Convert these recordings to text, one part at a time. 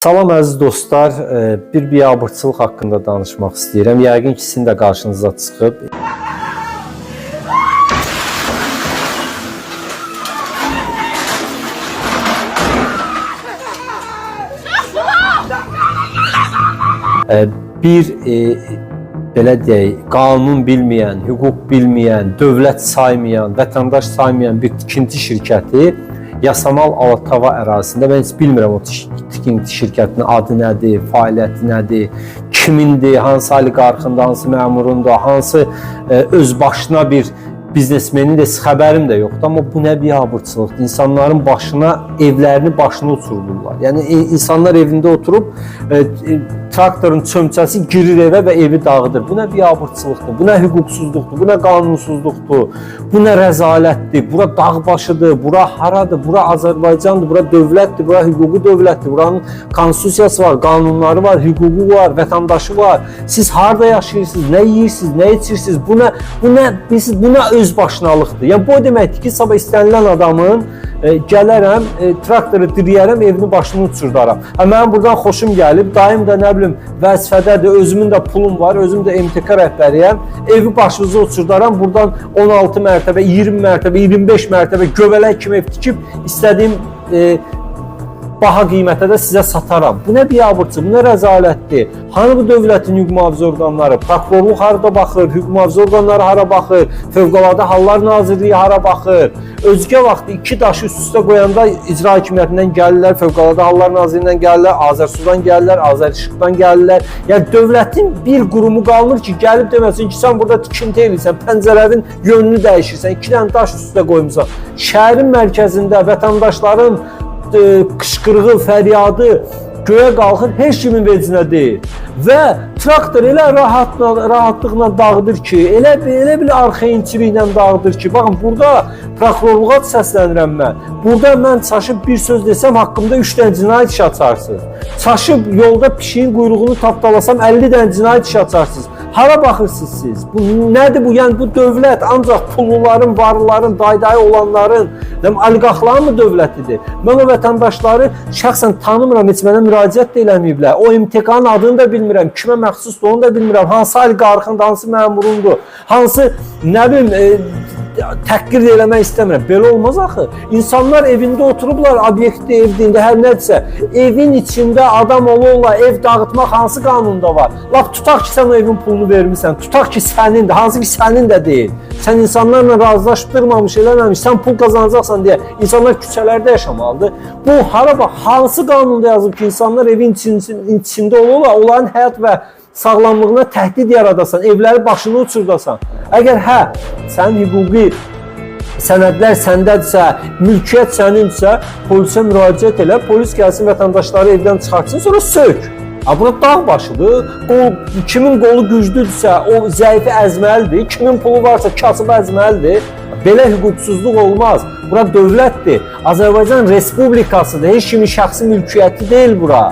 Salam əziz dostlar, bir biabırçılıq haqqında danışmaq istəyirəm. Yəqin ki, sizin də qarşınıza çıxıb. Belə deyək, qanun bilməyən, hüquq bilməyən, dövlət saymayan, vətəndaş saymayan bir tikinti şirkəti Yasamal Alatava ərazisində, mən heç bilmirəm o tikinti şirkətinin adı nədir, fəaliyyəti nədir, kimindir, hansı oliqarxındır, hansı məmurundur, hansı öz başına bir biznesmenin də xəbərim də yoxdur. Amma bu nə biabırçılıqdır? İnsanların başına, evlərini başına uçurdurlar. Yəni insanlar evində oturub traktorun çömçəsi girir evə və evi dağıdır. Bu nə biabırçılıqdır? Bu nə hüquqsuzluqdur? Bu nə qanunsuzluqdur? Bu nə rəzalətdir? Bura dağ başıdır, bura haradır? Bura Azərbaycandır, bura dövlətdir, bura hüquqi dövlətdir. Buranın konstitusiyası var, qanunları var, hüququ var, vətəndaşı var. Siz harada yaşayırsınız? Nə yeyirsiniz? Nə içirsiniz? Bu nə öz başınalıqdır. Yəni bu deməkdir ki, sabah istənilən adamın gələrəm, traktoru diriyərəm, evini başını uçurdaram. Mənim buradan xoşum gəlib, daim də nə bilim vəzifədədir, özümün də pulum var, özüm də MTK rəhbəriyəm, evi başınıza uçurdaram, buradan 16 mərtəbə, 20 mərtəbə, 25 mərtəbə göbələk kimi ev tikib istədiyim baha qiymətə də sizə sataram. Bu nə biabırçı, bu nə rəzalətdir? Hanı bu dövlətin hüquq mühafizə orqanları? Prokurorluq harada baxır? Hüquq mühafizə orqanları hara baxır? Fövqəladə Hallar Nazirliyi hara baxır? Özgə vaxtı iki daşı üst-üstə qoyanda icra hakimiyyətindən gəlirlər, Fövqəladə Hallar Nazirliyindən gəlirlər, Azərsudan gəlirlər, Azərişıqdan gəlirlər. Yəni dövlətin bir qurumu qalmır ki, gəlib deməsin ki, sən burada tikinti edirsən, pəncərənin yönünü dəyişirsən, iki dənə daş üstə qoymusan. Şəhərin mərkəzində vətəndaşların qışqırığı, fəryadı göyə qalxır, heç kimin vecinə deyil. Və traktor elə rahatlıqla dağıdır ki, elə bir arxayınçiliklə dağıdır ki, baxın, burada prokurorluğa səslənirəm mən. Burada mən çaşıb bir söz desəm, haqqımda 3 dənə cinayət işi açarsınız. Çaşıb yolda pişiyin quyruğunu tapdalasam, 50 dənə cinayət işi açarsınız. Hara baxırsınız siz? Bu nədir bu? Yəni bu dövlət ancaq pulluların, varlıların, dayı olanların, oliqarxların mı dövlətidir? Mən o vətəndaşları şəxsən tanımıram, heç mənə müraciət də eləməyiblər. O MTK-nın adını da bilmirəm, kimə məxsusdur, onu da bilmirəm. Hansı oliqarxındır, hansı məmurundur, hansı nə bilim təhqir eləmək istəmirəm. Belə olmaz axı. İnsanlar evində oturublar, obyektdə, evdində, hər nədirsə, evin içində adam ola ev dağıtmaq hansı qanunda var? Lap tutaq ki, sən o evin pulunu vermirsən, tutaq ki, sənindir, hansı ki, sənin də deyil. Sən insanlarla razılaşdırmamış, eləməmiş, sən pul qazanacaqsan deyə insanlar küçələrdə yaşamalıdır. Bu, hara bax, hansı qanunda yazıb ki, insanlar evin içində ola, onların həyat və sağlamlığına təhdid yaradasan, evləri başını uçurdasan. Əgər sənin hüquqi sənədlər səndədirsə, mülkiyyət sənindirsə, polisə müraciət elə, polis gəlsin vətəndaşları evdən çıxartsın, sonra sök. Bura dağ başıdır, kimin qolu güclüdürsə, o zəifi əzməlidir, kimin pulu varsa kasıb əzməlidir. Belə hüquqsuzluq olmaz. Bura dövlətdir, Azərbaycan Respublikasıdır, heç kimin şəxsi mülkiyyəti deyil bura.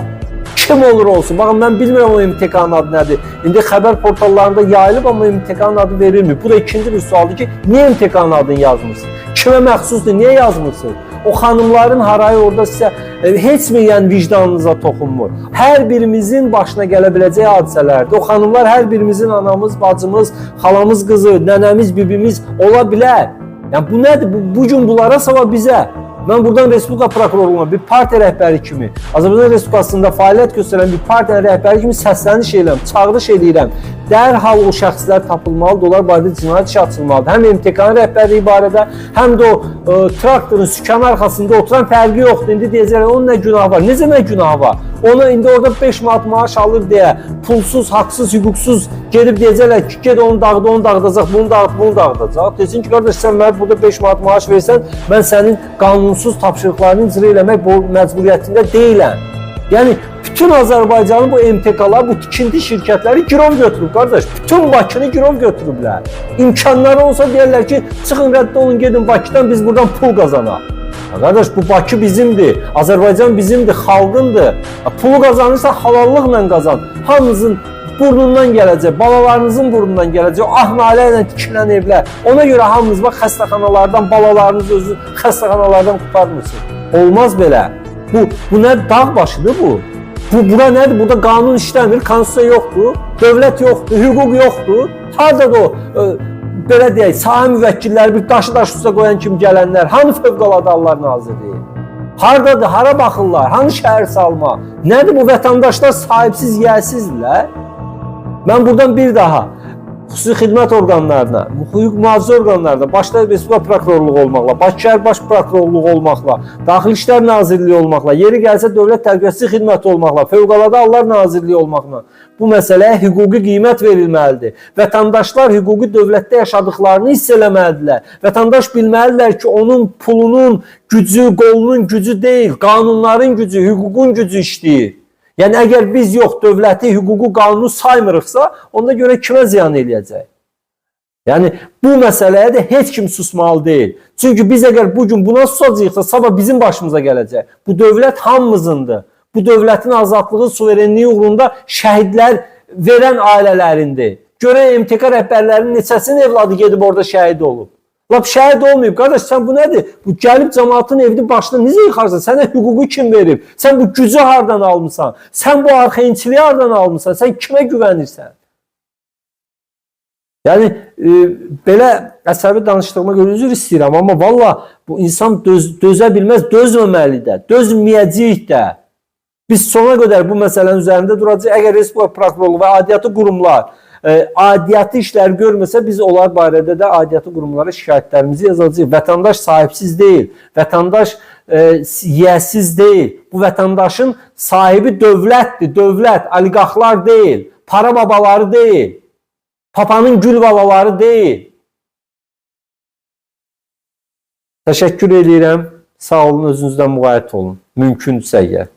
Kim olur olsun. Baxın, mən bilmirəm o MTK-nın adı nədir. İndi xəbər portallarında yayılıb, amma MTK-nın adı verilmir. Bu da ikinci bir sualdır ki, niyə MTK-nın adını yazmırsın? Kimə məxsusdur, niyə yazmırsın? O xanımların harayı orada sizə heç mi yəni vicdanınıza toxunmur? Hər birimizin başına gələ biləcək hadisələrdir. O xanımlar hər birimizin anamız, bacımız, xalamız qızı, nənəmiz, bibimiz ola bilər. Yəni bu nədir? Bu gün bunlara sava bizə. Mən buradan Respublika prokurorluğuna bir partiya rəhbəri kimi, Azərbaycan Respublikasında fəaliyyət göstərən bir partiya rəhbəri kimi səsləniş edirəm, çağırış edirəm. Dərhal o şəxslər tapılmalıdır, onlar barədə cinayət işi açılmalıdır. Həm MTK-nın rəhbərliyi barədə, həm də o traktorun sükanı arxasında oturan fərqi yoxdur. İndi deyəcəklər, onun nə günahı var? Necə nə günahı var? Ona indi orada 5 manat maaş alır deyə, pulsuz, haqsız, hüquqsuz gedib deyəcəklər ki, ged onu dağıdacaq, bunu dağıdacaq. Desin ki, qardaş, sən mənə burada 5 manat maaş versən, mən sənin qanunsuz tapşırıqlarını icra eləmək məcburiyyətində deyiləm. Yəni, bütün Azərbaycanın bu MTK-lar, bu tikinti şirkətləri girov götürüb, qardaş. Bütün Bakını girov götürüblər. İmkanları olsa deyərlər ki, çıxın, rədd olun, gedin Bakıdan, biz buradan pul qazanaq. Qardaş, bu Bakı bizimdir, Azərbaycan bizimdir, xalqındır. Pulu qazanırsa halallıqla qazan. Hamınızın burnundan gələcək, balalarınızın burnundan gələcək, o ahnalə ilə tikilən evlər. Ona görə hamınız bax, xəstəxanalardan, balalarınız özü xəstəxanalardan qutarmırsınız. Olmaz belə. Bu nə dağ başıdır bu? Bura nədir? Burada qanun işləmir, konstitusiya yoxdur, dövlət yoxdur, hüquq yoxdur. Hardadır o, belə deyək, sahə müvəkkilləri bir daşı üstə qoyan kimi gələnlər? Hanı Fövqəladə Hallar Nazirliyi? Hardadır, hara baxırlar, hanı şəhər salma? Nədir bu vətəndaşlar sahibsiz, yiyəsizdirlər? Mən buradan bir daha xüsusi xidmət orqanlarına, hüquq mühafizə orqanlarına, başda Respublika Prokurorluğu olmaqla, Bakı şəhər Baş Prokurorluğu olmaqla, Daxili İşlər Nazirliyi olmaqla, yeri gəlsə Dövlət Təhlükəsizlik Xidməti olmaqla, Fövqəladə Hallar Nazirliyi olmaqla bu məsələyə hüquqi qiymət verilməlidir. Vətəndaşlar hüquqi dövlətdə yaşadıklarını hiss eləməlidirlər. Vətəndaş bilməlidirlər ki, onun pulunun gücü, qolunun gücü deyil, qanunların gücü, hüququn gücü işləyir. Yəni, əgər biz yox, dövləti, hüququ, qanunu saymırıqsa, onda görə kimə ziyan eləyəcək? Yəni, bu məsələyə də heç kim susmalı deyil. Çünki biz əgər bugün buna susacaqsa, sabah bizim başımıza gələcək. Bu dövlət hamımızındır. Bu dövlətin azadlığı, suverenliyi uğrunda şəhidlər verən ailələrindir. Görək MTK rəhbərlərinin neçəsinin evladı gedib orada şəhid olub. Lap şəhid olmayıb. Qardaş, sən bu nədir? Bu gəlib cəmaatın evini başına necə yıxarsan? Sənə hüququ kim verib? Sən bu gücü hardan almısan? Sən bu arxainçiliyi hardan almısan? Sən kimə güvənirsən? Yəni, belə əsəbi danışdığıma görə üzr istəyirəm, amma valla bu insan dözə bilməz, dözməməli də, dözməyəcəyik də. Biz sona qədər bu məsələnin üzərində duracaq. Əgər Respublika Prokurorluğu və aidiyyatı qurumlar aidiyyatı işlər görməsə, biz onlar barədə də aidiyyatı qurumlara şikayətlərimizi yazacağıq. Vətəndaş sahibsiz deyil, vətəndaş yiyəsiz deyil. Bu vətəndaşın sahibi dövlətdir, dövlət, oliqarxlar deyil, para babaları deyil, papanın gül babaları deyil. Təşəkkür edirəm, sağ olun, özünüzdən müğayət olun, mümkündürsə əgər.